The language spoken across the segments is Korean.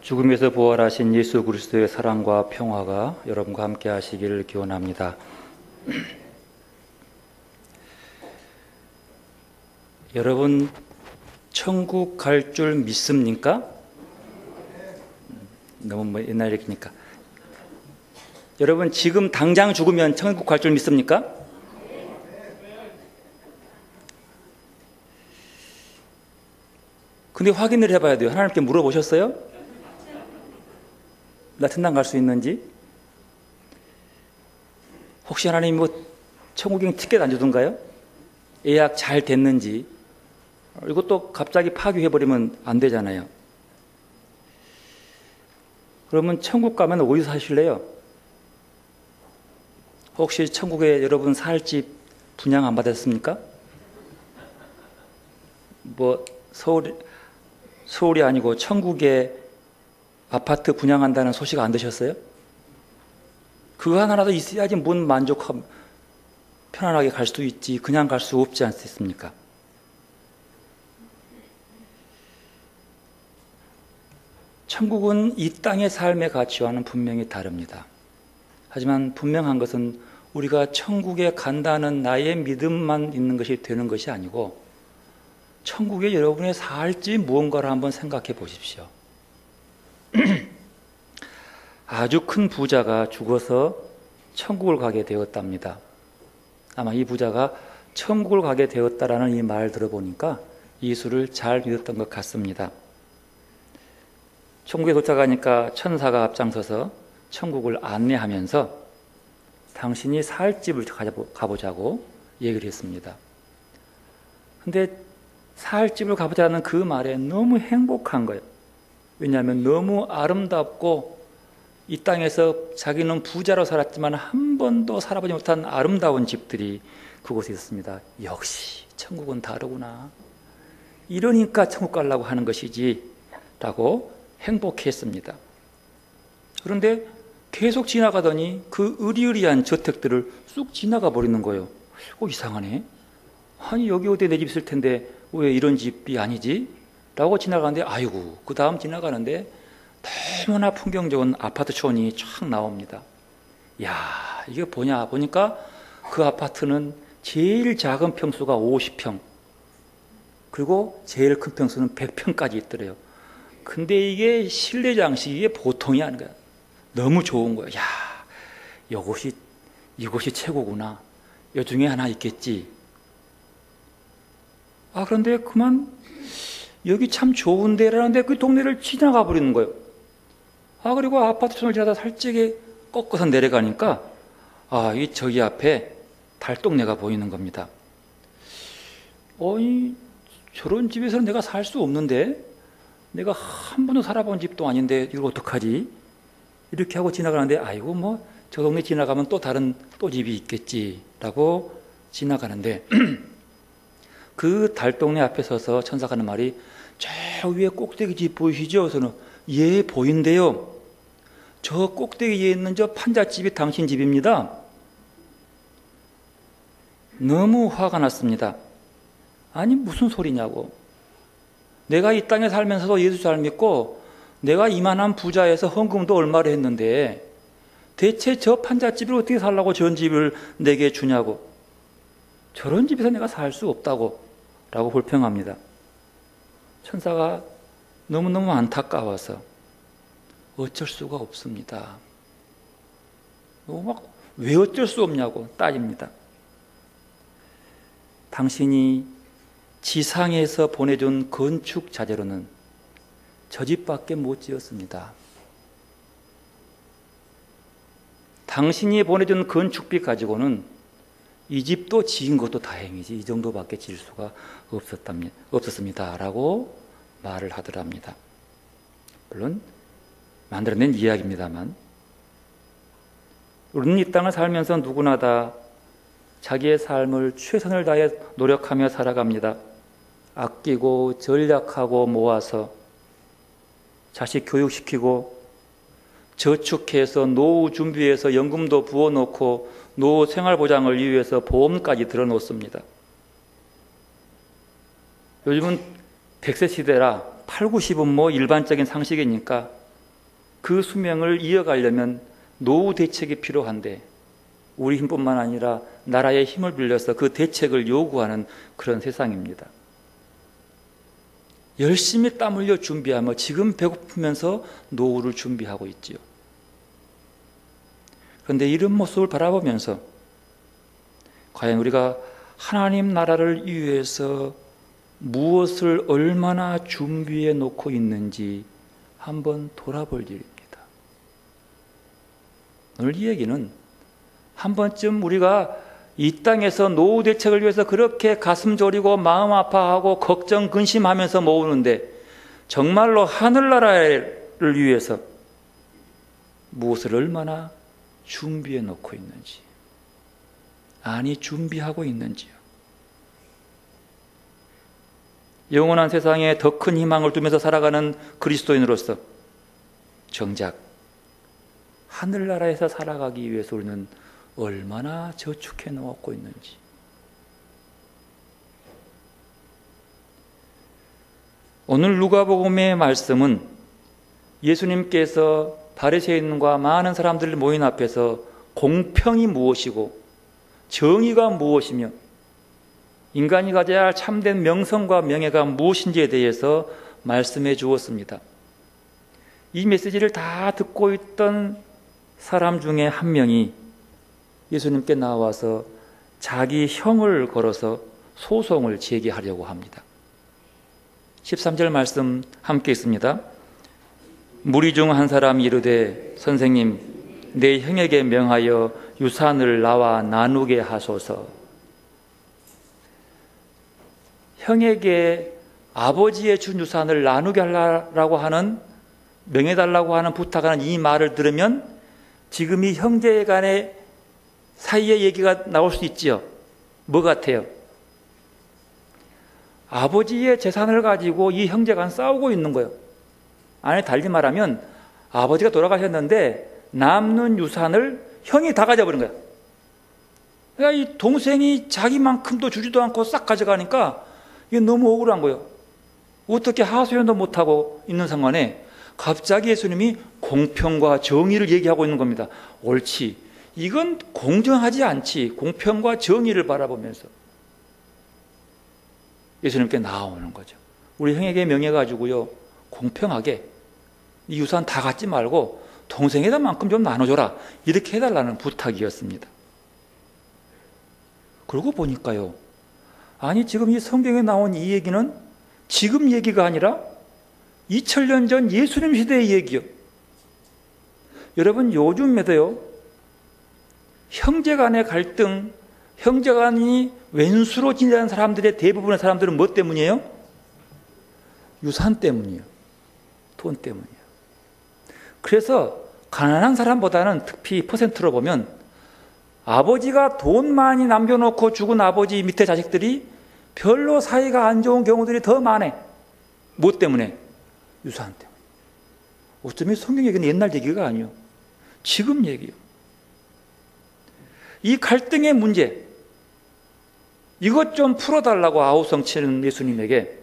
죽음에서 부활하신 예수 그리스도의 사랑과 평화가 여러분과 함께 하시기를 기원합니다. 여러분, 천국 갈 줄 믿습니까? 너무 옛날 얘기니까. 여러분, 지금 당장 죽으면 천국 갈 줄 믿습니까? 근데 확인을 해봐야 돼요. 하나님께 물어보셨어요? 나 천당 갈 수 있는지? 혹시 하나님이 천국행 티켓 안 주던가요? 예약 잘 됐는지? 이것도 갑자기 파기해버리면 안 되잖아요. 그러면 천국 가면 어디서 사실래요? 혹시 천국에 여러분 살 집 분양 안 받았습니까? 서울이 아니고 천국에 아파트 분양한다는 소식 안 드셨어요? 그거 하나라도 있어야지 뭔 만족하고 편안하게 갈 수 있지, 그냥 갈 수 없지 않습니까? 천국은 이 땅의 삶의 가치와는 분명히 다릅니다. 하지만 분명한 것은 우리가 천국에 간다는 나의 믿음만 있는 것이 되는 것이 아니고 천국에 여러분의 살지 무언가를 한번 생각해 보십시오. 아주 큰 부자가 죽어서 천국을 가게 되었답니다. 아마 이 부자가 천국을 가게 되었다라는 이 말 들어보니까 예수를 잘 믿었던 것 같습니다. 천국에 도착하니까 천사가 앞장서서 천국을 안내하면서 당신이 살 집을 가보자고 얘기를 했습니다. 근데 살 집을 가보자는 그 말에 너무 행복한 거예요. 왜냐하면 너무 아름답고 이 땅에서 자기는 부자로 살았지만 한 번도 살아보지 못한 아름다운 집들이 그곳에 있었습니다. 역시 천국은 다르구나. 이러니까 천국 가려고 하는 것이지 라고 행복했습니다. 그런데 계속 지나가더니 그 으리으리한 저택들을 쑥 지나가 버리는 거예요. 이상하네. 아니 여기 어디 내 집 있을 텐데 왜 이런 집이 아니지? 라고 지나가는데 아이고 그 다음 지나가는데 너무나 풍경 좋은 아파트촌이 쫙 나옵니다. 야 이게 보니까 그 아파트는 제일 작은 평수가 50평 그리고 제일 큰 평수는 100평까지 있더래요. 근데 이게 실내 장식이 이게 보통이 아닌 거야. 너무 좋은 거야. 야 이곳이 최고구나. 여 중에 하나 있겠지. 그런데 그만 여기 참 좋은데라는데 그 동네를 지나가 버리는 거예요. 그리고 아파트촌을 지나다 살짝에 꺾어서 내려가니까 저기 앞에 달동네가 보이는 겁니다. 저런 집에서는 내가 살 수 없는데 내가 한 번도 살아본 집도 아닌데 이거 어떡하지? 이렇게 하고 지나가는데 저 동네 지나가면 또 다른 집이 있겠지라고 지나가는데 그 달동네 앞에 서서 천사가 하는 말이 저 위에 꼭대기 집 보이시죠? 저는 예 보인대요. 저 꼭대기에 있는 저 판잣집이 당신 집입니다. 너무 화가 났습니다. 아니 무슨 소리냐고. 내가 이 땅에 살면서도 예수 잘 믿고 내가 이만한 부자에서 헌금도 얼마를 했는데 대체 저 판잣집을 어떻게 살라고 저런 집을 내게 주냐고. 저런 집에서 내가 살 수 없다고 라고 불평합니다. 천사가 너무너무 안타까워서 어쩔 수가 없습니다. 왜 어쩔 수 없냐고 따집니다. 당신이 지상에서 보내준 건축 자재로는 저 집밖에 못 지었습니다. 당신이 보내준 건축비 가지고는 이 집도 지은 것도 다행이지 이 정도밖에 지을 수가 없었습니다 라고 말을 하더랍니다. 물론 만들어낸 이야기입니다만 우리는 이 땅을 살면서 누구나 다 자기의 삶을 최선을 다해 노력하며 살아갑니다. 아끼고 전략하고 모아서 자식 교육시키고 저축해서 노후 준비해서 연금도 부어놓고 노후 생활보장을 위해서 보험까지 들어놓습니다. 요즘은 100세 시대라 8, 90은 일반적인 상식이니까 그 수명을 이어가려면 노후 대책이 필요한데 우리 힘뿐만 아니라 나라의 힘을 빌려서 그 대책을 요구하는 그런 세상입니다. 열심히 땀 흘려 준비하며 지금 배고프면서 노후를 준비하고 있지요. 그런데 이런 모습을 바라보면서 과연 우리가 하나님 나라를 위해서 무엇을 얼마나 준비해 놓고 있는지 한번 돌아볼 일입니다. 오늘 이 얘기는 한 번쯤 우리가 이 땅에서 노후 대책을 위해서 그렇게 가슴 졸이고 마음 아파하고 걱정 근심하면서 모으는데 정말로 하늘나라를 위해서 무엇을 얼마나 준비해 놓고 있는지, 아니 준비하고 있는지요. 영원한 세상에 더 큰 희망을 두면서 살아가는 그리스도인으로서 정작 하늘나라에서 살아가기 위해서 우리는 얼마나 저축해 놓고 있는지. 오늘 누가복음의 말씀은 예수님께서 바리새인과 많은 사람들 모인 앞에서 공평이 무엇이고 정의가 무엇이며 인간이 가져야 할 참된 명성과 명예가 무엇인지에 대해서 말씀해 주었습니다. 이 메시지를 다 듣고 있던 사람 중에 한 명이 예수님께 나와서 자기 형을 걸어서 소송을 제기하려고 합니다. 13절 말씀 함께 있습니다. 무리 중 한 사람이 이르되 선생님, 내 형에게 명하여 유산을 나와 나누게 하소서. 형에게 아버지의 준 유산을 나누게 하라고 하는, 명해달라고 하는, 부탁하는 이 말을 들으면 지금 이 형제 간의 사이의 얘기가 나올 수 있지요. 뭐 같아요? 아버지의 재산을 가지고 이 형제 간 싸우고 있는 거예요. 아니, 달리 말하면 아버지가 돌아가셨는데 남는 유산을 형이 다 가져버린 거야. 그러니까 이 동생이 자기만큼도 주지도 않고 싹 가져가니까 이게 너무 억울한 거예요. 어떻게 하소연도 못하고 있는 상황에 갑자기 예수님이 공평과 정의를 얘기하고 있는 겁니다. 옳지, 이건 공정하지 않지. 공평과 정의를 바라보면서 예수님께 나오는 거죠. 우리 형에게 명해가지고요, 공평하게 이 유산 다 갖지 말고 동생에다만큼 좀 나눠줘라, 이렇게 해달라는 부탁이었습니다. 그러고 보니까요, 아니 지금 이 성경에 나온 이 얘기는 지금 얘기가 아니라 2000년 전 예수님 시대의 얘기요. 여러분, 요즘에도요, 형제간의 갈등, 형제간이 왼수로 지내는 사람들의 대부분의 사람들은 뭐 때문이에요? 유산 때문이에요. 돈 때문이에요. 그래서 가난한 사람보다는 특히 퍼센트로 보면 아버지가 돈 많이 남겨놓고 죽은 아버지 밑에 자식들이 별로 사이가 안 좋은 경우들이 더 많아. 뭐 때문에? 유산 때문에. 어쩌면 성경 얘기는 옛날 얘기가 아니에요. 지금 얘기예요. 이 갈등의 문제, 이것 좀 풀어달라고 아우성 치는 예수님에게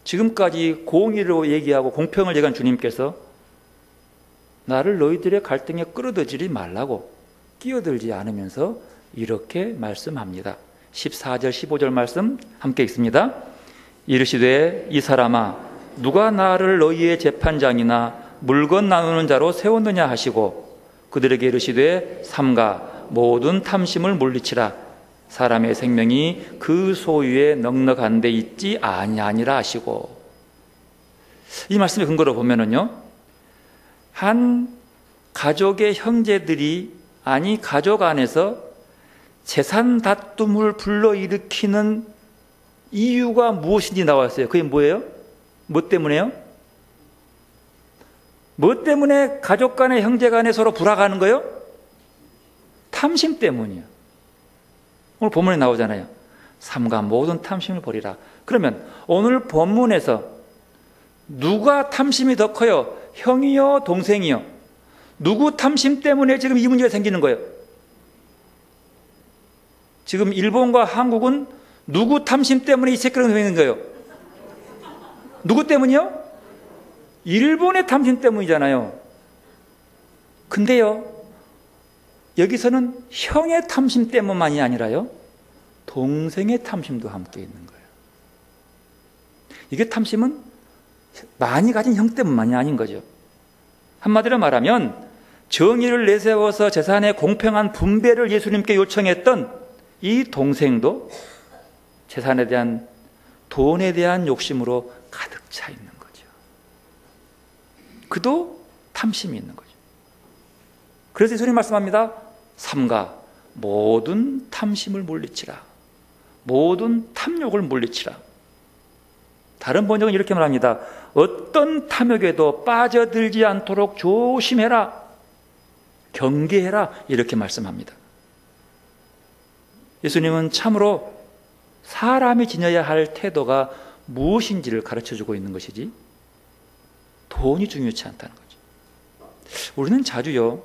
지금까지 공의로 얘기하고 공평을 얘기한 주님께서 나를 너희들의 갈등에 끌어들이지 말라고 끼어들지 않으면서 이렇게 말씀합니다. 14절 15절 말씀 함께 읽습니다. 이르시되 이 사람아, 누가 나를 너희의 재판장이나 물건 나누는 자로 세웠느냐 하시고 그들에게 이르시되 삼가 모든 탐심을 물리치라. 사람의 생명이 그 소유에 넉넉한 데 있지 아니하니라 하시고. 이 말씀의 근거로 보면은요, 한 가족의 형제들이, 아니 가족 안에서 재산 다툼을 불러일으키는 이유가 무엇인지 나왔어요. 그게 뭐예요? 뭐 때문에요? 뭐 때문에 가족 간에, 형제 간에 서로 불화가는 거예요? 탐심 때문이에요. 오늘 본문에 나오잖아요. 삼가 모든 탐심을 버리라. 그러면 오늘 본문에서 누가 탐심이 더 커요? 형이요, 동생이요? 누구 탐심 때문에 지금 이 문제가 생기는 거예요? 지금 일본과 한국은 누구 탐심 때문에 이 새끼가 생기는 거예요? 누구 때문이요? 일본의 탐심 때문이잖아요. 근데요, 여기서는 형의 탐심 때문만이 아니라요, 동생의 탐심도 함께 있는 거예요. 이게 탐심은 많이 가진 형 때문만이 아닌 거죠. 한마디로 말하면 정의를 내세워서 재산의 공평한 분배를 예수님께 요청했던 이 동생도 재산에 대한, 돈에 대한 욕심으로 가득 차 있는 거죠. 그도 탐심이 있는 거죠. 그래서 예수님 말씀합니다. 삼가 모든 탐심을 물리치라. 모든 탐욕을 물리치라. 다른 번역은 이렇게 말합니다. 어떤 탐욕에도 빠져들지 않도록 조심해라. 경계해라. 이렇게 말씀합니다. 예수님은 참으로 사람이 지녀야 할 태도가 무엇인지를 가르쳐주고 있는 것이지 돈이 중요치 않다는 거죠. 우리는 자주요,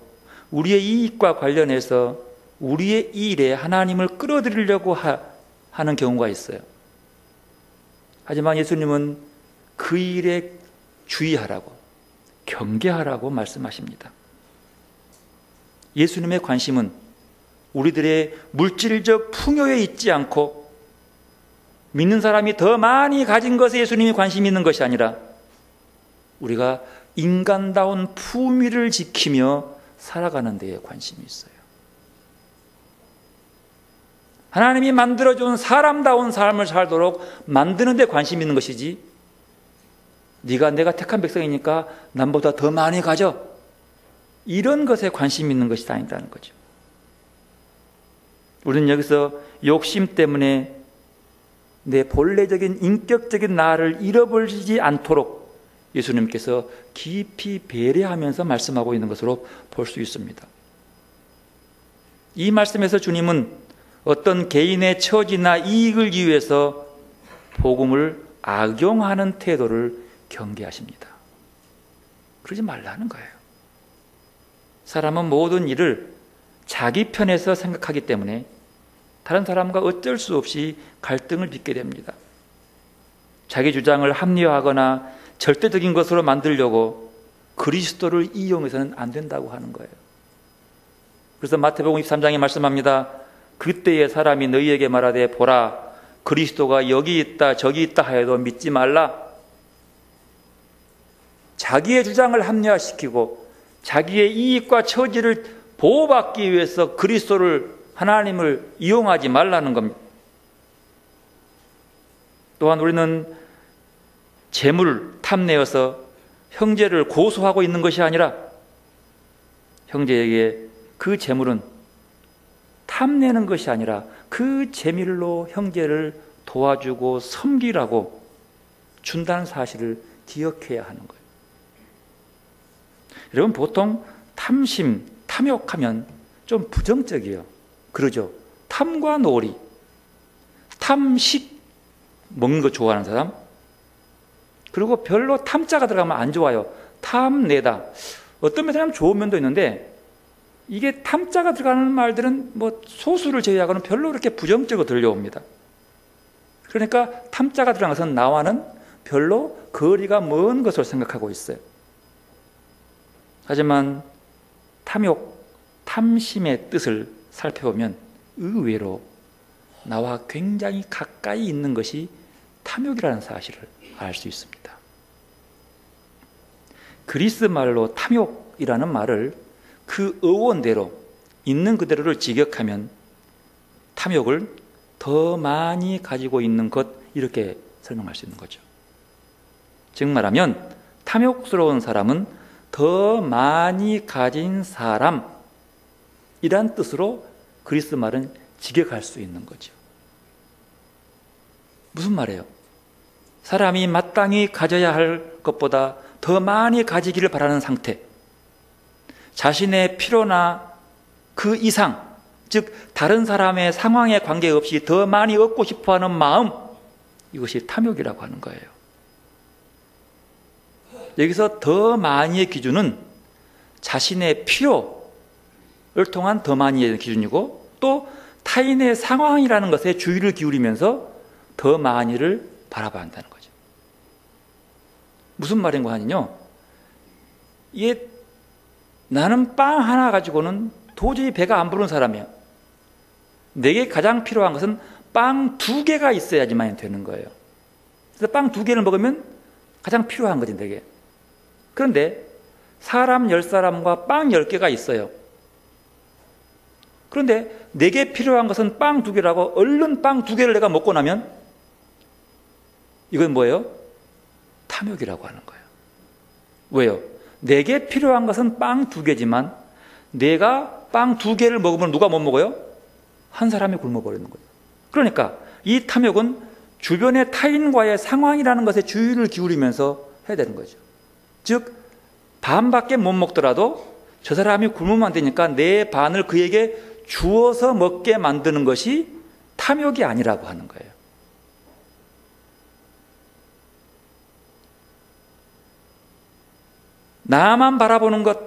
우리의 이익과 관련해서 우리의 일에 하나님을 끌어들이려고 하는 경우가 있어요. 하지만 예수님은 그 일에 주의하라고, 경계하라고 말씀하십니다. 예수님의 관심은 우리들의 물질적 풍요에 있지 않고 믿는 사람이 더 많이 가진 것에 예수님이 관심이 있는 것이 아니라 우리가 인간다운 품위를 지키며 살아가는 데에 관심이 있어요. 하나님이 만들어준 사람다운 삶을 살도록 만드는 데 관심이 있는 것이지, 내가 택한 백성이니까 남보다 더 많이 가져, 이런 것에 관심이 있는 것이 아니라는 거죠. 우리는 여기서 욕심 때문에 내 본래적인 인격적인 나를 잃어버리지 않도록 예수님께서 깊이 배려하면서 말씀하고 있는 것으로 볼 수 있습니다. 이 말씀에서 주님은 어떤 개인의 처지나 이익을 위해서 복음을 악용하는 태도를 경계하십니다. 그러지 말라는 거예요. 사람은 모든 일을 자기 편에서 생각하기 때문에 다른 사람과 어쩔 수 없이 갈등을 빚게 됩니다. 자기 주장을 합리화하거나 절대적인 것으로 만들려고 그리스도를 이용해서는 안 된다고 하는 거예요. 그래서 마태복음 23장에 말씀합니다. 그때의 사람이 너희에게 말하되 보라, 그리스도가 여기 있다 저기 있다 하여도 믿지 말라. 자기의 주장을 합리화시키고 자기의 이익과 처지를 보호받기 위해서 그리스도를, 하나님을 이용하지 말라는 겁니다. 또한 우리는 재물 탐내어서 형제를 고소하고 있는 것이 아니라 형제에게 그 재물은 탐내는 것이 아니라 그 재물로 형제를 도와주고 섬기라고 준다는 사실을 기억해야 하는 거예요. 여러분, 보통 탐심, 탐욕하면 좀 부정적이에요. 그러죠. 탐과 놀이, 탐식, 먹는 거 좋아하는 사람, 그리고 별로 탐자가 들어가면 안 좋아요. 탐내다. 어떤 면에서는 좋은 면도 있는데, 이게 탐자가 들어가는 말들은 뭐 소수를 제외하고는 별로 그렇게 부정적으로 들려옵니다. 그러니까 탐자가 들어간 것은 나와는 별로 거리가 먼 것으로 생각하고 있어요. 하지만 탐욕, 탐심의 뜻을 살펴보면 의외로 나와 굉장히 가까이 있는 것이 탐욕이라는 사실을 알 수 있습니다. 그리스 말로 탐욕이라는 말을 그 어원대로 있는 그대로를 직역하면 탐욕을 더 많이 가지고 있는 것, 이렇게 설명할 수 있는 거죠. 즉 말하면 탐욕스러운 사람은 더 많이 가진 사람이란 뜻으로 그리스 말은 직역할 수 있는 거죠. 무슨 말이에요? 사람이 마땅히 가져야 할 것보다 더 많이 가지기를 바라는 상태, 자신의 필요나 그 이상, 즉 다른 사람의 상황에 관계없이 더 많이 얻고 싶어하는 마음, 이것이 탐욕이라고 하는 거예요. 여기서 더 많이의 기준은 자신의 필요를 통한 더 많이의 기준이고, 또 타인의 상황이라는 것에 주의를 기울이면서 더 많이를 바라봐야 한다는 거죠. 무슨 말인가 하니요, 이게 나는 빵 하나 가지고는 도저히 배가 안 부른 사람이야. 내게 가장 필요한 것은 빵 2개가 있어야지만 되는 거예요. 그래서 빵 2개를 먹으면 가장 필요한 거지, 내게. 그런데 사람 10사람과 빵 10개가 있어요. 그런데 내게 필요한 것은 빵 2개라고 얼른 빵 2개를 내가 먹고 나면 이건 뭐예요? 탐욕이라고 하는 거예요. 왜요? 내게 필요한 것은 빵 2개지만 내가 빵 2개를 먹으면 누가 못 먹어요? 한 사람이 굶어버리는 거예요. 그러니까 이 탐욕은 주변의 타인과의 상황이라는 것에 주의를 기울이면서 해야 되는 거죠. 즉 반밖에 못 먹더라도 저 사람이 굶으면 안 되니까 내 반을 그에게 주어서 먹게 만드는 것이 탐욕이 아니라고 하는 거예요. 나만 바라보는 것,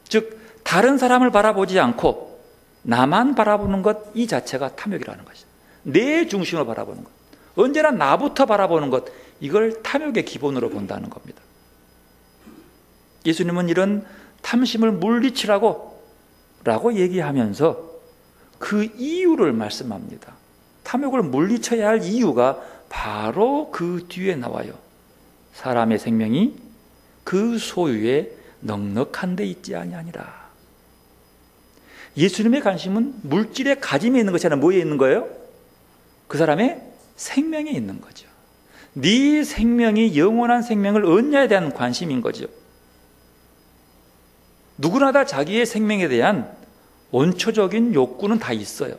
즉 다른 사람을 바라보지 않고 나만 바라보는 것, 이 자체가 탐욕이라는 것이죠. 내 중심을 바라보는 것, 언제나 나부터 바라보는 것, 이걸 탐욕의 기본으로 본다는 겁니다. 예수님은 이런 탐심을 물리치라고 얘기하면서 그 이유를 말씀합니다. 탐욕을 물리쳐야 할 이유가 바로 그 뒤에 나와요. 사람의 생명이 그 소유에 넉넉한 데 있지 아니하니라. 예수님의 관심은 물질의 가짐에 있는 것이 아니라 뭐에 있는 거예요? 그 사람의 생명에 있는 거죠. 네 생명이 영원한 생명을 얻냐에 대한 관심인 거죠. 누구나 다 자기의 생명에 대한 원초적인 욕구는 다 있어요.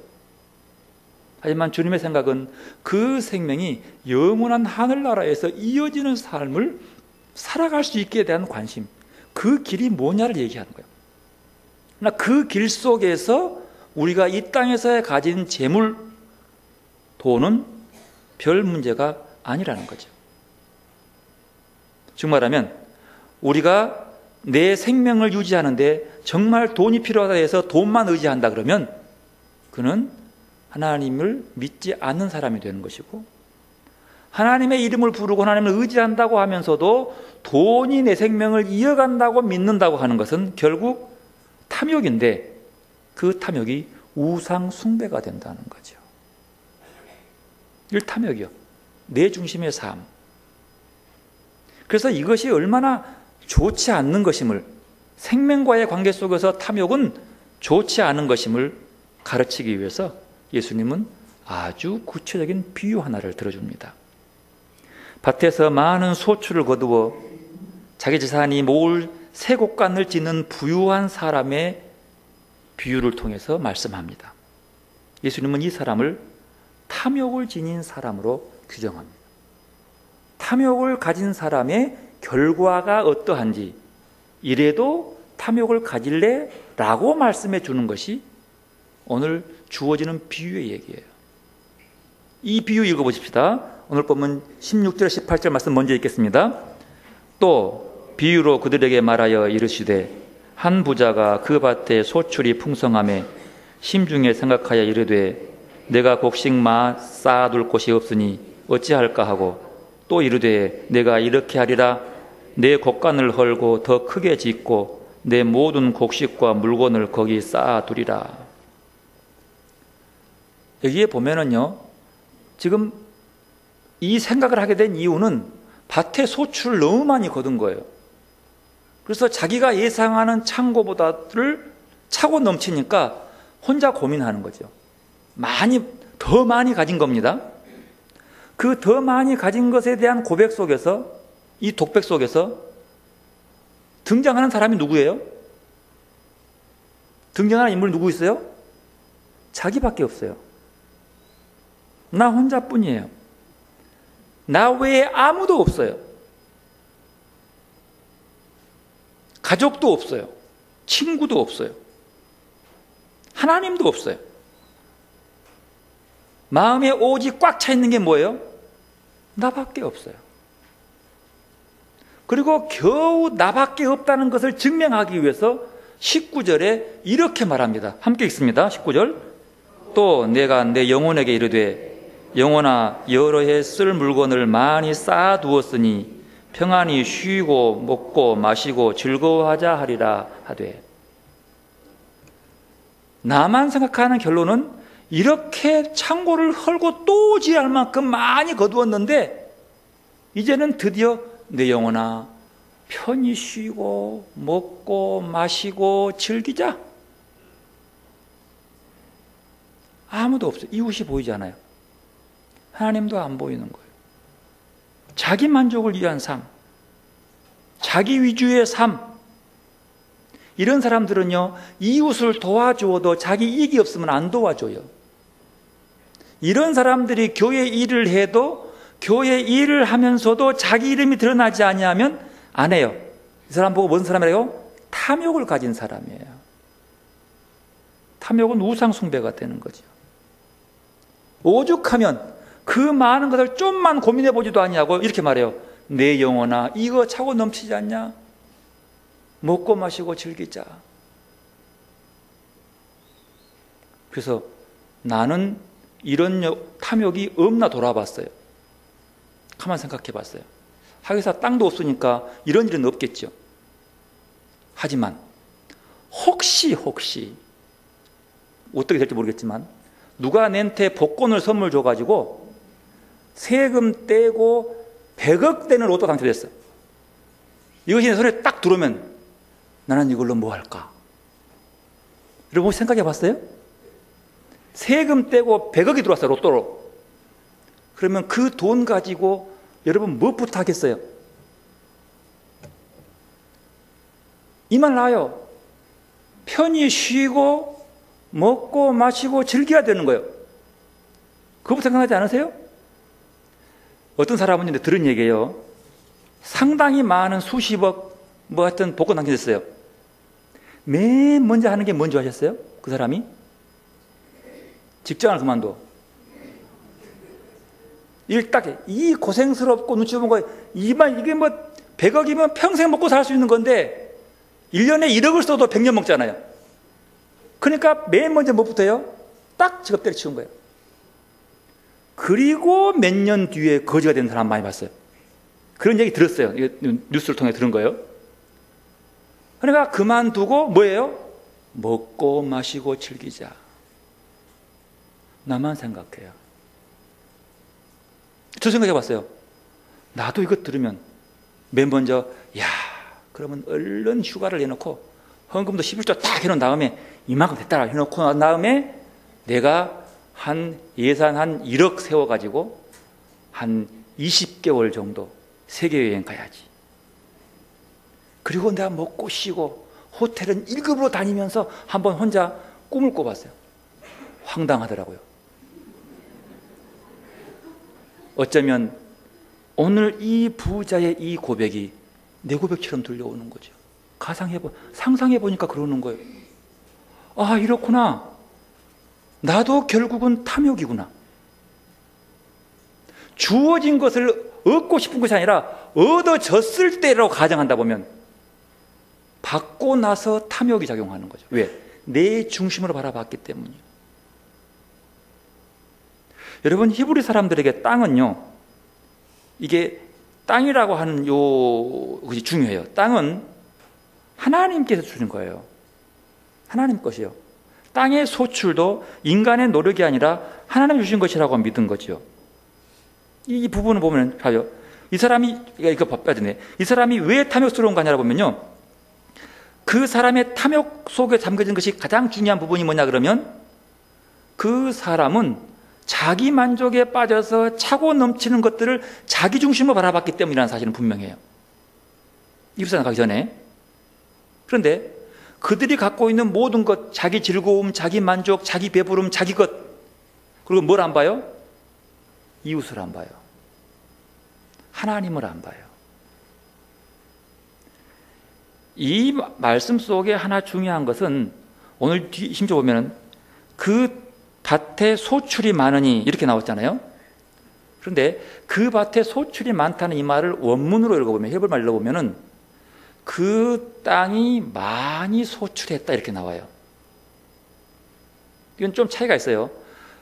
하지만 주님의 생각은 그 생명이 영원한 하늘나라에서 이어지는 삶을 살아갈 수 있게 대한 관심, 그 길이 뭐냐를 얘기하는 거예요. 그러나 그 길 속에서 우리가 이 땅에서 가진 재물, 돈은 별 문제가 아니라는 거죠. 즉 말하면 우리가 내 생명을 유지하는데 정말 돈이 필요하다 해서 돈만 의지한다 그러면 그는 하나님을 믿지 않는 사람이 되는 것이고, 하나님의 이름을 부르고 하나님을 의지한다고 하면서도 돈이 내 생명을 이어간다고 믿는다고 하는 것은 결국 탐욕인데, 그 탐욕이 우상 숭배가 된다는 거죠. 이 탐욕이요, 내 중심의 삶. 그래서 이것이 얼마나 좋지 않는 것임을, 생명과의 관계 속에서 탐욕은 좋지 않은 것임을 가르치기 위해서 예수님은 아주 구체적인 비유 하나를 들어줍니다. 밭에서 많은 소출을 거두어 자기 재산이 모을 새 곡간을 짓는 부유한 사람의 비유를 통해서 말씀합니다. 예수님은 이 사람을 탐욕을 지닌 사람으로 규정합니다. 탐욕을 가진 사람의 결과가 어떠한지, 이래도 탐욕을 가질래? 라고 말씀해 주는 것이 오늘 주어지는 비유의 얘기예요. 이 비유 읽어보십시다. 오늘 본문 16절 18절 말씀 먼저 읽겠습니다. 또 비유로 그들에게 말하여 이르시되 한 부자가 그 밭에 소출이 풍성함에 심중에 생각하여 이르되 내가 곡식 쌓아둘 곳이 없으니 어찌할까 하고, 또 이르되 내가 이렇게 하리라, 내 곡간을 헐고 더 크게 짓고 내 모든 곡식과 물건을 거기 쌓아두리라. 여기에 보면은요, 지금 이 생각을 하게 된 이유는 밭에 소출을 너무 많이 거둔 거예요. 그래서 자기가 예상하는 창고보다를 차고 넘치니까 혼자 고민하는 거죠. 더 많이 가진 겁니다. 그 더 많이 가진 것에 대한 고백 속에서, 이 독백 속에서 등장하는 사람이 누구예요? 등장하는 인물이 누구 있어요? 자기밖에 없어요. 나 혼자뿐이에요. 나 외에 아무도 없어요. 가족도 없어요. 친구도 없어요. 하나님도 없어요. 마음에 오직 꽉 차 있는 게 뭐예요? 나밖에 없어요. 그리고 겨우 나밖에 없다는 것을 증명하기 위해서 19절에 이렇게 말합니다. 함께 읽습니다. 19절. 또 내가 내 영혼에게 이르되 영혼아, 여러 해 쓸 물건을 많이 쌓아두었으니 평안히 쉬고 먹고 마시고 즐거워하자 하리라 하되. 나만 생각하는 결론은 이렇게 창고를 헐고 또 지할 만큼 많이 거두었는데 이제는 드디어 내 영혼아 편히 쉬고 먹고 마시고 즐기자. 아무도 없어요. 이웃이 보이지 않아요. 하나님도 안 보이는 거예요. 자기 만족을 위한 삶, 자기 위주의 삶. 이런 사람들은요, 이웃을 도와주어도 자기 이익이 없으면 안 도와줘요. 이런 사람들이 교회 일을 해도 교회 일을 하면서도 자기 이름이 드러나지 아니하면 안 해요. 이 사람 보고 무슨 사람이래요? 탐욕을 가진 사람이에요. 탐욕은 우상 숭배가 되는 거죠. 오죽하면 그 많은 것을 좀만 고민해 보지도 않냐고 이렇게 말해요. 내 영혼아 이거 차고 넘치지 않냐? 먹고 마시고 즐기자. 그래서 나는 이런 탐욕이 없나 돌아봤어요. 가만 생각해 봤어요. 하기사 땅도 없으니까 이런 일은 없겠죠. 하지만 혹시 어떻게 될지 모르겠지만 누가 내한테 복권을 선물 줘가지고 세금 떼고 100억 되는 로또 당첨됐어. 이것이 내 손에 딱 들어오면 나는 이걸로 뭐 할까? 여러분 혹시 생각해 봤어요? 세금 떼고 100억이 들어왔어요, 로또로. 그러면 그 돈 가지고 여러분 무엇부터 하겠어요? 이 말 나와요. 편히 쉬고 먹고 마시고 즐겨야 되는 거예요. 그거부터 생각하지 않으세요? 어떤 사람은 이제 들은 얘기예요. 상당히 많은 수십억 뭐 하여튼 복권 당첨됐어요. 맨 먼저 하는 게 뭔지 아셨어요? 그 사람이 직장을 그만둬. 이 고생스럽고 눈치 보는 거 이게 뭐 100억이면 평생 먹고 살 수 있는 건데 1년에 1억을 써도 100년 먹잖아요. 그러니까 맨 먼저 뭐부터요? 딱 직업 때려치운 거예요. 그리고 몇 년 뒤에 거지가 된 사람 많이 봤어요. 그런 얘기 들었어요. 뉴스를 통해 들은 거예요. 그러니까 그만두고 뭐예요? 먹고 마시고 즐기자. 나만 생각해요. 저 생각해 봤어요. 나도 이거 들으면 맨 먼저 그러면 얼른 휴가를 내놓고 헌금도 11조 딱 해놓은 다음에 이만큼 됐다 해놓고 난 다음에 내가 예산 한 1억 세워가지고 한 20개월 정도 세계여행 가야지. 그리고 내가 먹고 쉬고 호텔은 1급으로 다니면서 한번 혼자 꿈을 꿔봤어요. 황당하더라고요. 어쩌면 오늘 이 부자의 이 고백이 내 고백처럼 들려오는 거죠. 상상해보니까 그러는 거예요. 아, 이렇구나. 나도 결국은 탐욕이구나. 주어진 것을 얻고 싶은 것이 아니라 얻어졌을 때라고 가정한다 보면 받고 나서 탐욕이 작용하는 거죠. 왜? 내 중심으로 바라봤기 때문이에요. 여러분, 히브리 사람들에게 땅은요, 이게 땅이라고 하는 것이 중요해요. 땅은 하나님께서 주신 거예요. 하나님 것이요. 땅의 소출도 인간의 노력이 아니라 하나님 주신 것이라고 믿은 거죠. 이 부분을 보면 봐요. 이 사람이 왜 탐욕스러운 거냐라 보면요, 그 사람의 탐욕 속에 잠겨진 것이 가장 중요한 부분이 뭐냐 그러면 그 사람은 자기 만족에 빠져서 차고 넘치는 것들을 자기 중심으로 바라봤기 때문이라는 사실은 분명해요. 이웃사람 가기 전에. 그런데 그들이 갖고 있는 모든 것, 자기 즐거움, 자기 만족, 자기 배부름, 자기 것, 그리고 뭘 안 봐요? 이웃을 안 봐요. 하나님을 안 봐요. 이 말씀 속에 하나 중요한 것은 오늘 심지어 보면 그 밭에 소출이 많으니 이렇게 나왔잖아요. 그런데 그 밭에 소출이 많다는 이 말을 원문으로 읽어보면, 히브리말 읽어보면은 그 땅이 많이 소출했다 이렇게 나와요. 이건 좀 차이가 있어요.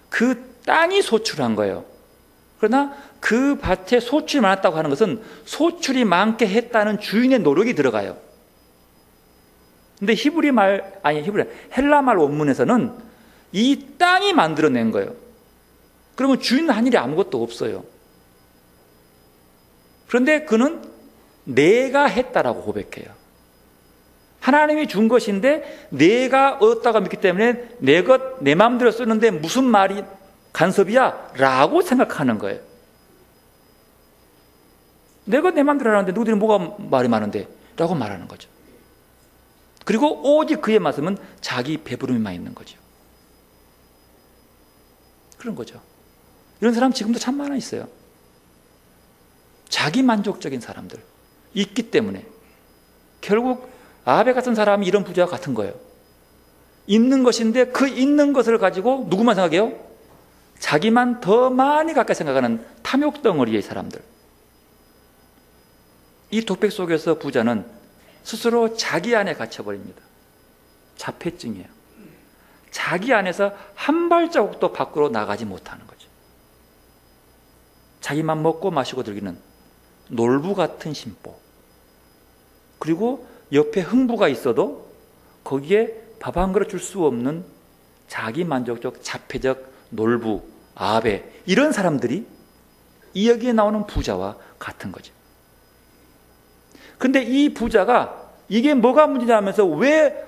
그 땅이 소출한 거예요. 그러나 그 밭에 소출이 많았다고 하는 것은 소출이 많게 했다는 주인의 노력이 들어가요. 근데 헬라 말 원문에서는 이 땅이 만들어낸 거예요. 그러면 주인은 한 일이 아무것도 없어요. 그런데 그는 내가 했다라고 고백해요. 하나님이 준 것인데 내가 얻었다고 믿기 때문에 내 것, 내 마음대로 쓰는데 무슨 말이 간섭이야? 라고 생각하는 거예요. 내 것 내 마음대로 하는데 누구들이 뭐가 말이 많은데? 라고 말하는 거죠. 그리고 오직 그의 말씀은 자기 배부름에만 있는 거죠. 그런 거죠. 이런 사람 지금도 참 많아 있어요. 자기 만족적인 사람들 있기 때문에 결국 아합 같은 사람이 이런 부자와 같은 거예요. 있는 것인데 그 있는 것을 가지고 누구만 생각해요? 자기만 더 많이 가까이 생각하는 탐욕덩어리의 사람들. 이 독백 속에서 부자는 스스로 자기 안에 갇혀버립니다. 자폐증이에요. 자기 안에서 한 발자국도 밖으로 나가지 못하는 거죠. 자기만 먹고 마시고 즐기는 놀부 같은 심보. 그리고 옆에 흥부가 있어도 거기에 밥 한 그릇 줄 수 없는 자기 만족적 자폐적 놀부, 아베, 이런 사람들이 이 여기에 나오는 부자와 같은 거죠. 근데 이 부자가 이게 뭐가 문제냐면서 왜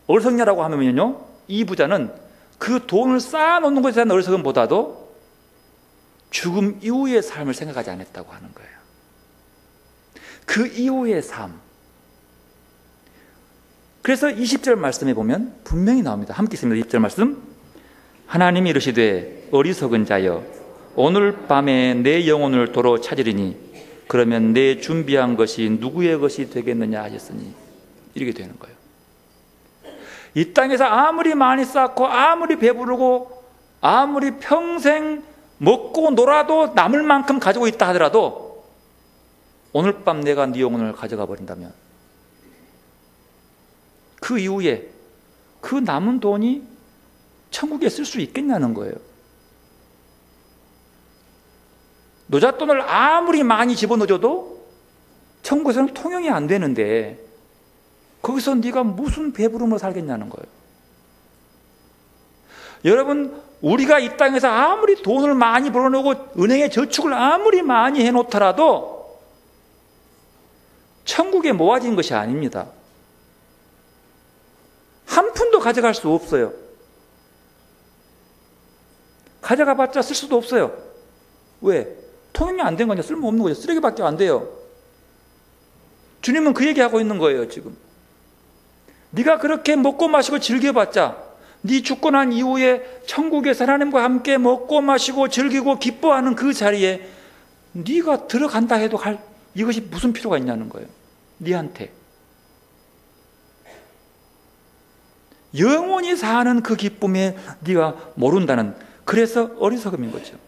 어리석냐라고 하면요, 이 부자는 그 돈을 쌓아놓는 것에 대한 어리석음보다도 죽음 이후의 삶을 생각하지 않았다고 하는 거예요. 그 이후의 삶. 그래서 20절 말씀에 보면 분명히 나옵니다. 함께 있습니다. 20절 말씀. 하나님이 이르시되 어리석은 자여 오늘 밤에 내 영혼을 도로 찾으리니 그러면 내 준비한 것이 누구의 것이 되겠느냐 하셨으니, 이렇게 되는 거예요. 이 땅에서 아무리 많이 쌓고 아무리 배부르고 아무리 평생 먹고 놀아도 남을 만큼 가지고 있다 하더라도 오늘 밤 내가 네 영혼을 가져가 버린다면 그 이후에 그 남은 돈이 천국에 쓸 수 있겠냐는 거예요. 노잣돈을 아무리 많이 집어넣어줘도 천국에서는 통용이 안 되는데 거기서 네가 무슨 배부름으로 살겠냐는 거예요. 여러분, 우리가 이 땅에서 아무리 돈을 많이 벌어놓고 은행에 저축을 아무리 많이 해놓더라도 천국에 모아진 것이 아닙니다. 한 푼도 가져갈 수 없어요. 가져가봤자 쓸 수도 없어요. 왜? 통용이 안 된 거냐? 쓸모없는 거죠. 쓰레기밖에 안 돼요. 주님은 그 얘기하고 있는 거예요, 지금. 네가 그렇게 먹고 마시고 즐겨봤자 네 죽고 난 이후에 천국에서 하나님과 함께 먹고 마시고 즐기고 기뻐하는 그 자리에 네가 들어간다 해도 이것이 무슨 필요가 있냐는 거예요. 네한테. 영원히 사는 그 기쁨에 네가 모른다는, 그래서 어리석음인 거죠.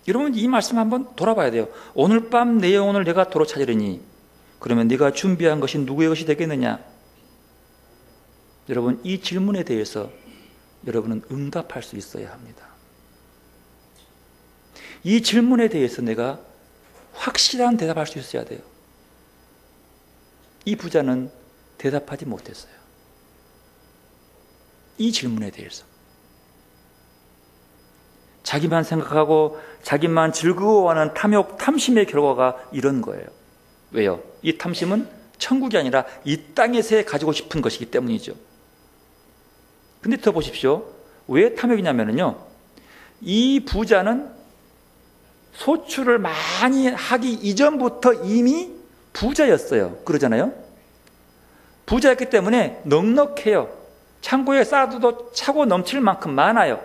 여러분, 이 말씀 한번 돌아봐야 돼요. 오늘 밤 내 영혼을 내가 도로 찾으리니 그러면 네가 준비한 것이 누구의 것이 되겠느냐? 여러분, 이 질문에 대해서 여러분은 응답할 수 있어야 합니다. 이 질문에 대해서 내가 확실한 대답할 수 있어야 돼요. 이 부자는 대답하지 못했어요. 이 질문에 대해서. 자기만 생각하고 자기만 즐거워하는 탐욕, 탐심의 결과가 이런 거예요. 왜요? 이 탐심은 천국이 아니라 이 땅에서 가지고 싶은 것이기 때문이죠. 근데 더 보십시오. 왜 탐욕이냐면요, 이 부자는 소출을 많이 하기 이전부터 이미 부자였어요. 그러잖아요. 부자였기 때문에 넉넉해요. 창고에 쌓아둬도 차고 넘칠 만큼 많아요.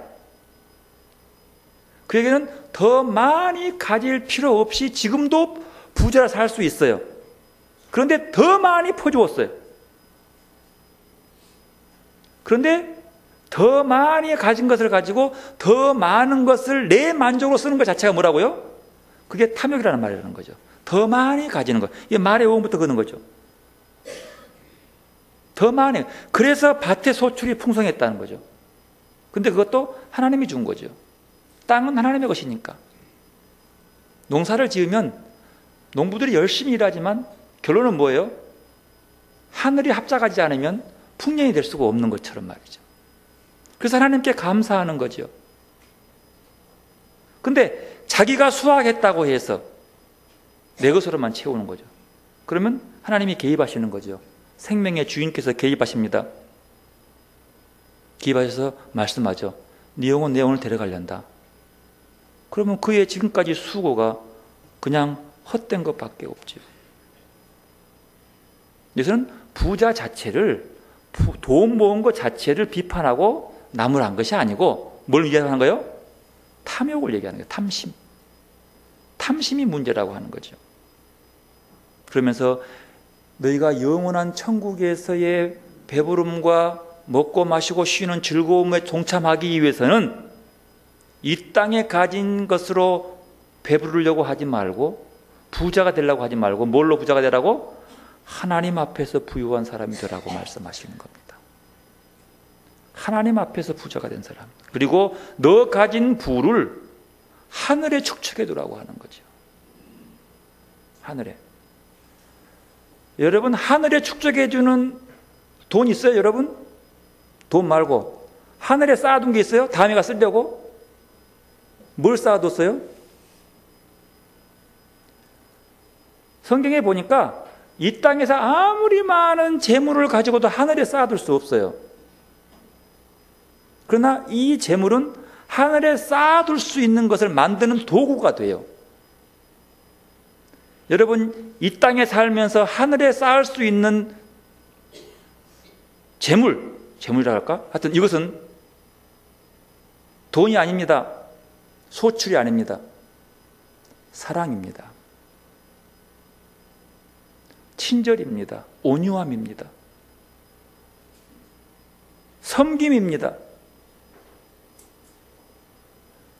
그에게는 더 많이 가질 필요 없이 지금도 부자라 살 수 있어요. 그런데 더 많이 퍼주었어요. 그런데 더 많이 가진 것을 가지고 더 많은 것을 내 만족으로 쓰는 것 자체가 뭐라고요? 그게 탐욕이라는 말이라는 거죠. 더 많이 가지는 것. 이게 말의 오음부터 그는 거죠. 더 많이. 그래서 밭의 소출이 풍성했다는 거죠. 근데 그것도 하나님이 준 거죠. 땅은 하나님의 것이니까. 농사를 지으면 농부들이 열심히 일하지만 결론은 뭐예요? 하늘이 합작하지 않으면 풍년이 될 수가 없는 것처럼 말이죠. 그래서 하나님께 감사하는 거죠. 근데 자기가 수확했다고 해서 내 것으로만 채우는 거죠. 그러면 하나님이 개입하시는 거죠. 생명의 주인께서 개입하십니다. 개입하셔서 말씀하죠. 네 영혼 내 영혼을 데려가련다. 그러면 그의 지금까지 수고가 그냥 헛된 것밖에 없죠. 여기서는 부자 자체를, 돈 모은 것 자체를 비판하고 나무란 것이 아니고 뭘 얘기하는 거예요? 탐욕을 얘기하는 거예요. 탐심. 탐심이 문제라고 하는 거죠. 그러면서 너희가 영원한 천국에서의 배부름과 먹고 마시고 쉬는 즐거움에 동참하기 위해서는 이 땅에 가진 것으로 배부르려고 하지 말고, 부자가 되려고 하지 말고, 뭘로 부자가 되라고? 하나님 앞에서 부유한 사람이 되라고 말씀하시는 겁니다. 하나님 앞에서 부자가 된 사람. 그리고 너 가진 부를 하늘에 축적해 두라고 하는 거죠. 하늘에. 여러분, 하늘에 축적해 주는 돈 있어요, 여러분? 돈 말고 하늘에 쌓아둔 게 있어요? 다음에가 쓰려고? 뭘 쌓아뒀어요? 성경에 보니까 이 땅에서 아무리 많은 재물을 가지고도 하늘에 쌓아둘 수 없어요. 그러나 이 재물은 하늘에 쌓아둘 수 있는 것을 만드는 도구가 돼요. 여러분, 이 땅에 살면서 하늘에 쌓을 수 있는 재물이라 할까? 하여튼 이것은 돈이 아닙니다. 소출이 아닙니다. 사랑입니다. 친절입니다. 온유함입니다. 섬김입니다.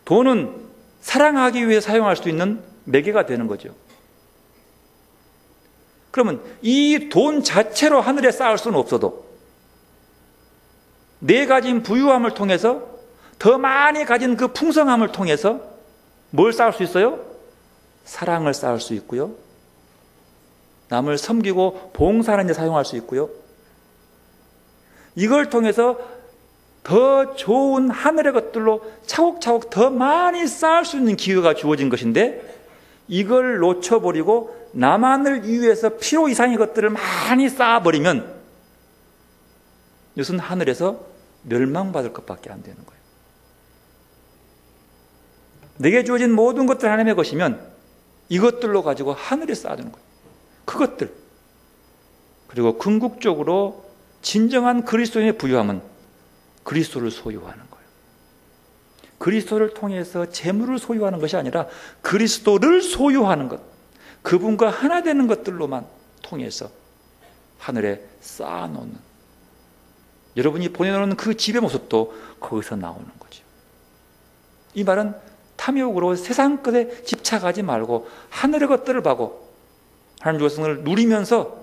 돈은 사랑하기 위해 사용할 수 있는 매개가 되는 거죠. 그러면 이 돈 자체로 하늘에 쌓을 수는 없어도 내 가진 부유함을 통해서, 더 많이 가진 그 풍성함을 통해서 뭘 쌓을 수 있어요? 사랑을 쌓을 수 있고요. 남을 섬기고 봉사하는 데 사용할 수 있고요. 이걸 통해서 더 좋은 하늘의 것들로 차곡차곡 더 많이 쌓을 수 있는 기회가 주어진 것인데, 이걸 놓쳐버리고 나만을 위해서 필요 이상의 것들을 많이 쌓아버리면 이것은 하늘에서 멸망받을 것밖에 안 되는 거예요. 내게 주어진 모든 것들 하나님의 것이면 이것들로 가지고 하늘에 쌓아두는 거예요. 그것들. 그리고 궁극적으로 진정한 그리스도인의 부유함은 그리스도를 소유하는 거예요. 그리스도를 통해서 재물을 소유하는 것이 아니라 그리스도를 소유하는 것, 그분과 하나 되는 것들로만 통해서 하늘에 쌓아놓는, 여러분이 보내놓는 그 집의 모습도 거기서 나오는 거죠. 이 말은 탐욕으로 세상 것에 집착하지 말고 하늘의 것들을 보고 하나님 것을 누리면서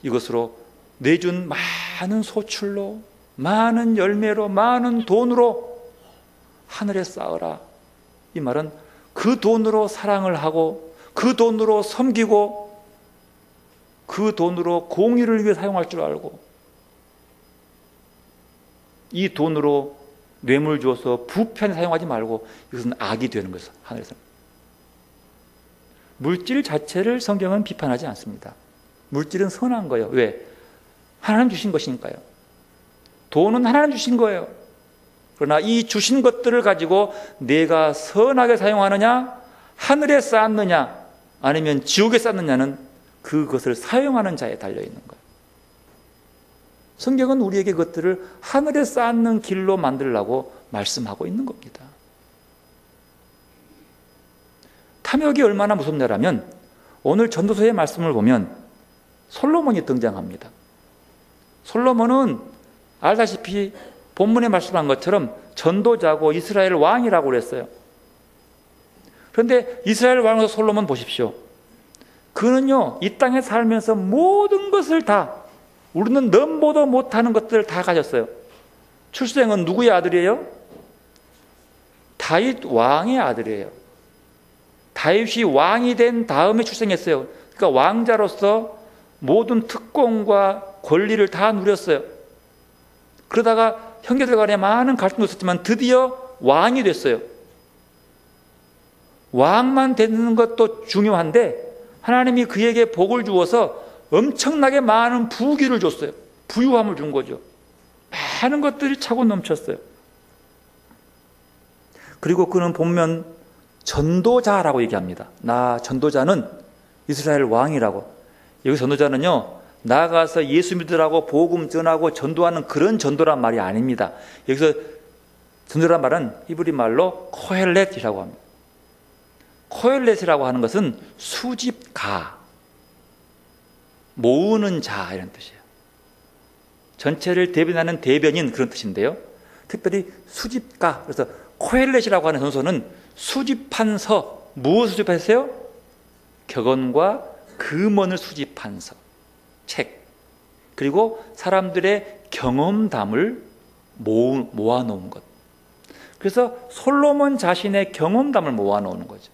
이것으로 내준 많은 소출로, 많은 열매로, 많은 돈으로 하늘에 쌓으라. 이 말은 그 돈으로 사랑을 하고, 그 돈으로 섬기고, 그 돈으로 공의를 위해 사용할 줄 알고, 이 돈으로 뇌물 줘서 부편에 사용하지 말고, 이것은 악이 되는 것이죠. 하늘에서 물질 자체를 성경은 비판하지 않습니다. 물질은 선한 거예요. 왜? 하나님 주신 것이니까요. 돈은 하나님 주신 거예요. 그러나 이 주신 것들을 가지고 내가 선하게 사용하느냐, 하늘에 쌓느냐, 아니면 지옥에 쌓느냐는 그것을 사용하는 자에 달려있는 거예요. 성경은 우리에게 그것들을 하늘에 쌓는 길로 만들라고 말씀하고 있는 겁니다. 탐욕이 얼마나 무섭냐라면 오늘 전도서의 말씀을 보면 솔로몬이 등장합니다. 솔로몬은 알다시피 본문에 말씀한 것처럼 전도자고 이스라엘 왕이라고 그랬어요. 그런데 이스라엘 왕으로 솔로몬 보십시오. 그는요, 이 땅에 살면서 모든 것을 다, 우리는 넘보도 못하는 것들을 다 가졌어요. 출생은 누구의 아들이에요? 다윗 왕의 아들이에요. 다윗이 왕이 된 다음에 출생했어요. 그러니까 왕자로서 모든 특권과 권리를 다 누렸어요. 그러다가 형제들 간에 많은 갈등도 있었지만 드디어 왕이 됐어요. 왕만 되는 것도 중요한데 하나님이 그에게 복을 주어서 엄청나게 많은 부귀를 줬어요. 부유함을 준 거죠. 많은 것들이 차고 넘쳤어요. 그리고 그는 본면 전도자라고 얘기합니다. 나 전도자는 이스라엘 왕이라고. 여기 전도자는요, 나가서 예수 믿으라고 복음 전하고 전도하는 그런 전도란 말이 아닙니다. 여기서 전도란 말은 히브리 말로 코헬렛이라고 합니다. 코헬렛이라고 하는 것은 수집가, 모으는 자 이런 뜻이에요. 전체를 대변하는 대변인 그런 뜻인데요. 특별히 수집가, 그래서 코헬렛이라고 하는 전도서는 수집한 서, 무엇을 수집했어요? 격언과 금언을 수집한 서, 책, 그리고 사람들의 경험담을 모아놓은 것. 그래서 솔로몬 자신의 경험담을 모아놓는 거죠.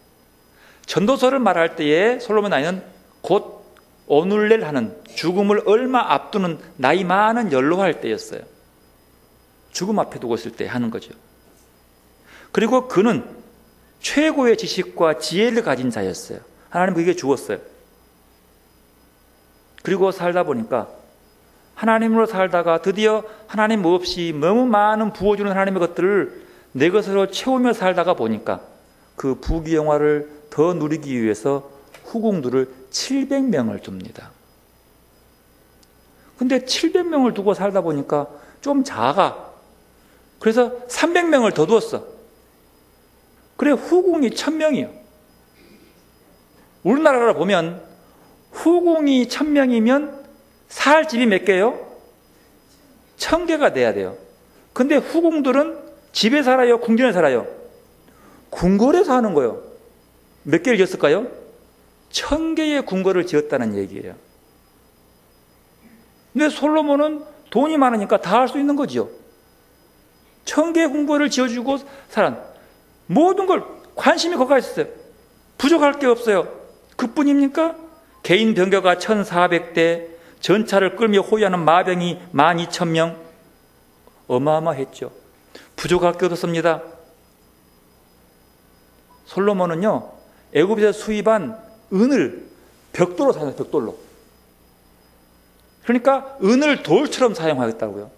전도서를 말할 때에 솔로몬 나이는 곧 오늘날 하는 죽음을 얼마 앞두는 나이 많은 연로할 때였어요. 죽음 앞에 두고 있을 때 하는 거죠. 그리고 그는 최고의 지식과 지혜를 가진 자였어요. 하나님 그에게 주었어요. 그리고 살다 보니까 하나님으로 살다가 드디어 하나님 없이 너무 많은 부어주는 하나님의 것들을 내 것으로 채우며 살다가 보니까 그 부귀영화를 더 누리기 위해서 후궁들을 700명을 줍니다. 근데 700명을 두고 살다 보니까 좀 작아. 그래서 300명을 더 두었어. 그래 후궁이 1000명이에요. 우리나라로 보면 후궁이 1000명이면 살 집이 몇 개요? 1000개가 돼야 돼요. 근데 후궁들은 집에 살아요? 궁전에 살아요? 궁궐에 사는 거예요. 몇 개를 지었을까요? 1000개의 궁궐을 지었다는 얘기예요. 근데 솔로몬은 돈이 많으니까 다 할 수 있는 거죠. 1000개의 궁궐을 지어주고 살아. 모든 걸 관심이 거기가 있었어요. 부족할 게 없어요. 그뿐입니까? 개인 병거가 1400대, 전차를 끌며 호위하는 마병이 12000명. 어마어마했죠. 부족할 게 없었습니다. 솔로몬은요, 애굽에서 수입한 은을 벽돌로 사용해요. 벽돌로. 그러니까 은을 돌처럼 사용하겠다고요.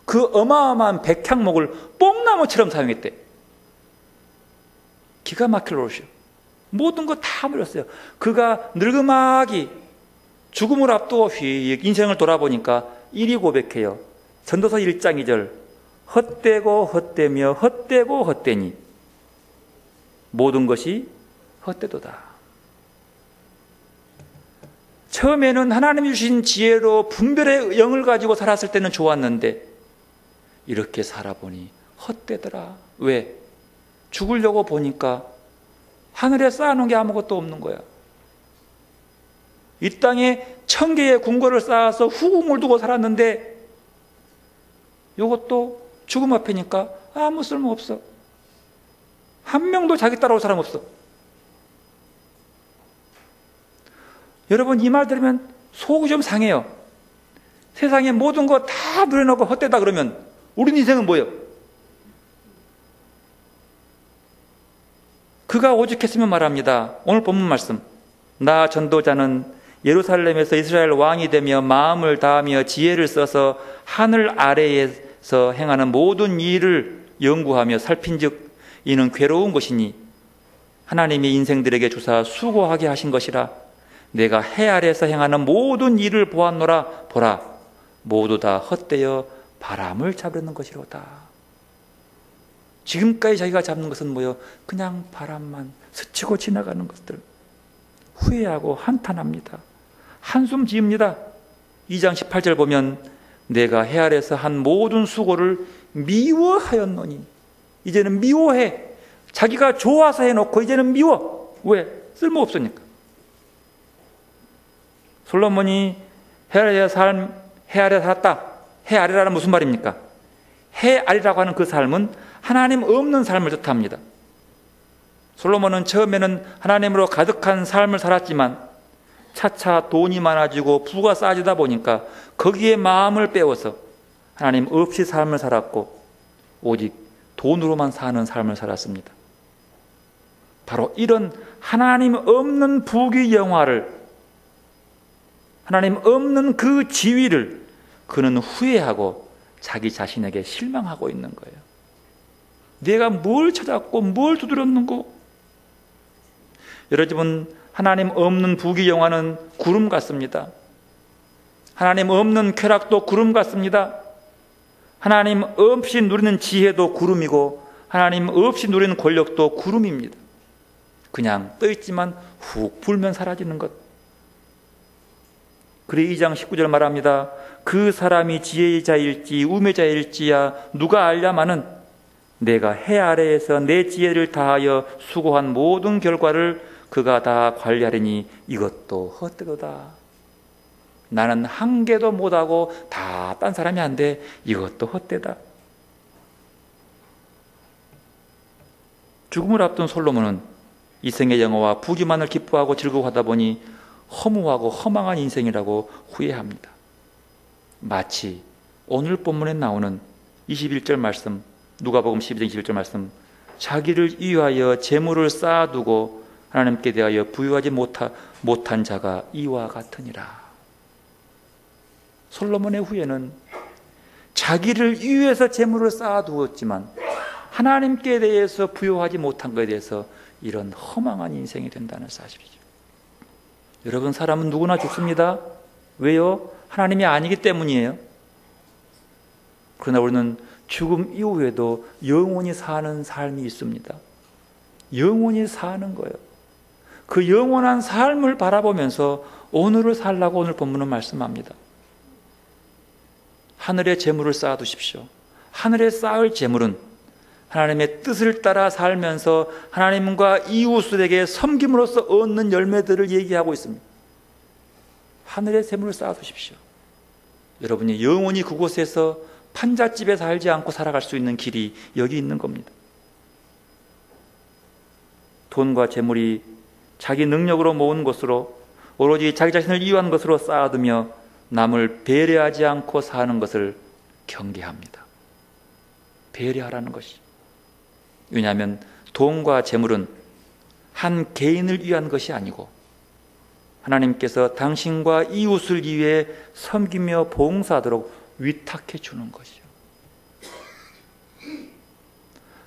그 어마어마한 백향목을 뽕나무처럼 사용했대. 기가 막힐 노릇이요. 모든 거 다 버렸어요. 그가 늙음하기 죽음을 앞두고 휙 인생을 돌아보니까 이리 고백해요. 전도서 1장 2절. 헛되고 헛되며 헛되고 헛되니 모든 것이 헛되도다. 처음에는 하나님이 주신 지혜로 분별의 영을 가지고 살았을 때는 좋았는데 이렇게 살아보니 헛되더라. 왜? 죽으려고 보니까 하늘에 쌓아놓은 게 아무것도 없는 거야. 이 땅에 1000개의 궁궐을 쌓아서 후궁을 두고 살았는데 이것도 죽음 앞이니까 아무 쓸모 없어. 한 명도 자기 따라올 사람 없어. 여러분 이 말 들으면 속이 좀 상해요. 세상에 모든 거 다 누려놓고 헛되다 그러면 우리 인생은 뭐예요? 그가 오죽했으면 말합니다. 오늘 본문 말씀. 나 전도자는 예루살렘에서 이스라엘 왕이 되며 마음을 다하며 지혜를 써서 하늘 아래에서 행하는 모든 일을 연구하며 살핀즉 이는 괴로운 것이니 하나님이 인생들에게 주사 수고하게 하신 것이라. 내가 해 아래에서 행하는 모든 일을 보았노라. 보라 모두 다 헛되어 바람을 잡으려는 것이로다. 지금까지 자기가 잡는 것은 뭐요? 그냥 바람만 스치고 지나가는 것들. 후회하고 한탄합니다. 한숨 지읍니다. 2장 18절 보면 내가 해 아래에서 한 모든 수고를 미워하였노니. 이제는 미워해. 자기가 좋아서 해놓고 이제는 미워. 왜? 쓸모없으니까. 솔로몬이 해 아래 살았다. 해 아래라는 무슨 말입니까? 해 아래라고 하는 그 삶은 하나님 없는 삶을 뜻합니다. 솔로몬은 처음에는 하나님으로 가득한 삶을 살았지만 차차 돈이 많아지고 부가 쌓아지다 보니까 거기에 마음을 빼워서 하나님 없이 삶을 살았고 오직 돈으로만 사는 삶을 살았습니다. 바로 이런 하나님 없는 부귀영화를, 하나님 없는 그 지위를 그는 후회하고 자기 자신에게 실망하고 있는 거예요. 내가 뭘 찾았고 뭘 두드렸는고? 여러분, 하나님 없는 부귀영화는 구름 같습니다. 하나님 없는 쾌락도 구름 같습니다. 하나님 없이 누리는 지혜도 구름이고 하나님 없이 누리는 권력도 구름입니다. 그냥 떠있지만 훅 불면 사라지는 것. 그래 2장 19절 말합니다. 그 사람이 지혜자일지 우매자일지야 누가 알랴마는 내가 해 아래에서 내 지혜를 다하여 수고한 모든 결과를 그가 다 관리하리니 이것도 헛되도다. 나는 한 개도 못하고 다 딴 사람이 한데 이것도 헛되다. 죽음을 앞둔 솔로몬은 이생의 영화와 부귀만을 기뻐하고 즐거워하다 보니 허무하고 허망한 인생이라고 후회합니다. 마치 오늘 본문에 나오는 21절 말씀, 누가복음 12장 21절 말씀, 자기를 위하여 재물을 쌓아두고 하나님께 대하여 부유하지 못한 자가 이와 같으니라. 솔로몬의 후회는 자기를 위해서 재물을 쌓아두었지만 하나님께 대해서 부유하지 못한 것에 대해서 이런 허망한 인생이 된다는 사실이죠. 여러분, 사람은 누구나 죽습니다. 왜요? 하나님이 아니기 때문이에요. 그러나 우리는 죽음 이후에도 영원히 사는 삶이 있습니다. 영원히 사는 거예요. 그 영원한 삶을 바라보면서 오늘을 살라고 오늘 본문은 말씀합니다. 하늘에 재물을 쌓아두십시오. 하늘에 쌓을 재물은 하나님의 뜻을 따라 살면서 하나님과 이웃들에게 섬김으로써 얻는 열매들을 얘기하고 있습니다. 하늘에 재물을 쌓아두십시오. 여러분이 영원히 그곳에서 판잣집에 살지 않고 살아갈 수 있는 길이 여기 있는 겁니다. 돈과 재물이 자기 능력으로 모은 것으로 오로지 자기 자신을 이유한 것으로 쌓아두며 남을 배려하지 않고 사는 것을 경계합니다. 배려하라는 것이. 왜냐하면 돈과 재물은 한 개인을 위한 것이 아니고 하나님께서 당신과 이웃을 위해 섬기며 봉사하도록 위탁해 주는 것이요.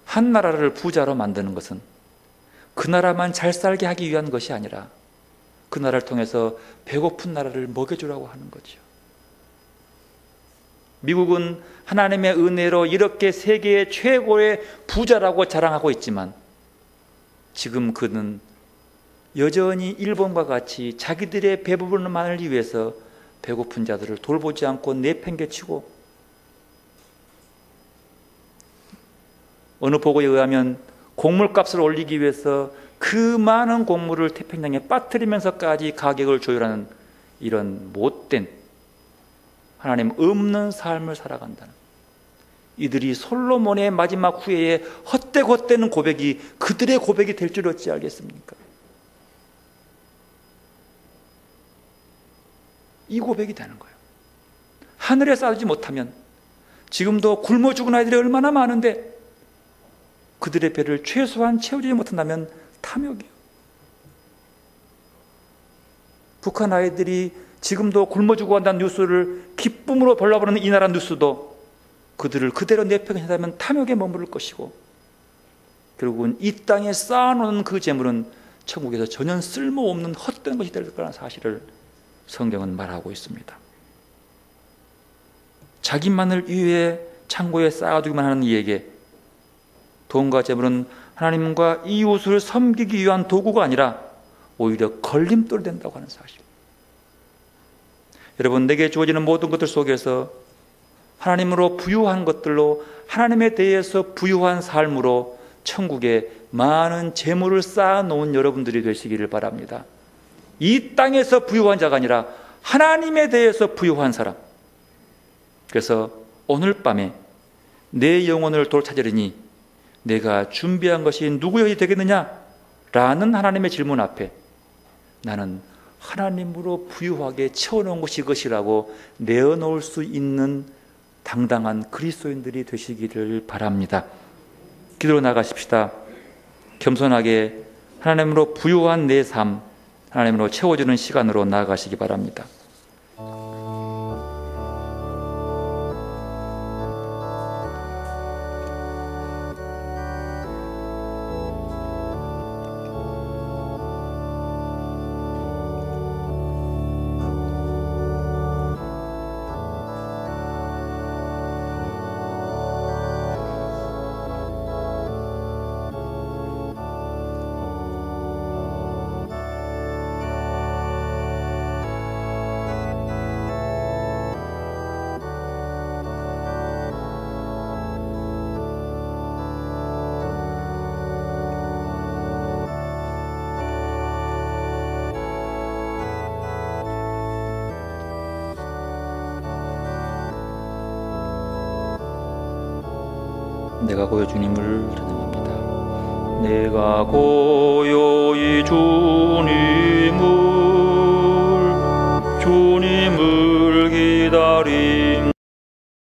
한 나라를 부자로 만드는 것은 그 나라만 잘 살게 하기 위한 것이 아니라 그 나라를 통해서 배고픈 나라를 먹여주라고 하는 거죠. 미국은 하나님의 은혜로 이렇게 세계의 최고의 부자라고 자랑하고 있지만 지금 그는 여전히 일본과 같이 자기들의 배부름만을 위해서 배고픈 자들을 돌보지 않고 내팽개치고, 어느 보고에 의하면 곡물값을 올리기 위해서 그 많은 곡물을 태평양에 빠뜨리면서까지 가격을 조율하는 이런 못된 하나님 없는 삶을 살아간다는, 이들이 솔로몬의 마지막 후회에 헛되는 고백이 그들의 고백이 될 줄 어찌 알겠습니까? 이 고백이 되는 거예요. 하늘에 쌓지 못하면 지금도 굶어 죽은 아이들이 얼마나 많은데 그들의 배를 최소한 채우지 못한다면 탐욕이요. 북한 아이들이 지금도 굶어 죽어 간다는 뉴스를 기쁨으로 벌라버리는 이 나라 뉴스도 그들을 그대로 내팽개친다면 탐욕에 머무를 것이고, 결국은 이 땅에 쌓아놓은 그 재물은 천국에서 전혀 쓸모없는 헛된 것이 될 거라는 사실을 성경은 말하고 있습니다. 자기만을 위해 창고에 쌓아두기만 하는 이에게 돈과 재물은 하나님과 이웃을 섬기기 위한 도구가 아니라 오히려 걸림돌이 된다고 하는 사실. 여러분, 내게 주어지는 모든 것들 속에서 하나님으로 부유한 것들로, 하나님에 대해서 부유한 삶으로 천국에 많은 재물을 쌓아놓은 여러분들이 되시기를 바랍니다. 이 땅에서 부유한 자가 아니라 하나님에 대해서 부유한 사람. 그래서 오늘 밤에 내 영혼을 돌찾으리니 내가 준비한 것이 누구여야 되겠느냐? 라는 하나님의 질문 앞에 나는 하나님으로 부유하게 채워놓은 것이 이것이라고 내어놓을 수 있는 당당한 그리스도인들이 되시기를 바랍니다. 기도로 나가십시다. 겸손하게 하나님으로 부유한 내 삶, 하나님으로 채워주는 시간으로 나아가시기 바랍니다. 내가 고요 주님을 찬양합니다. 내가 고요히 주님을 기다림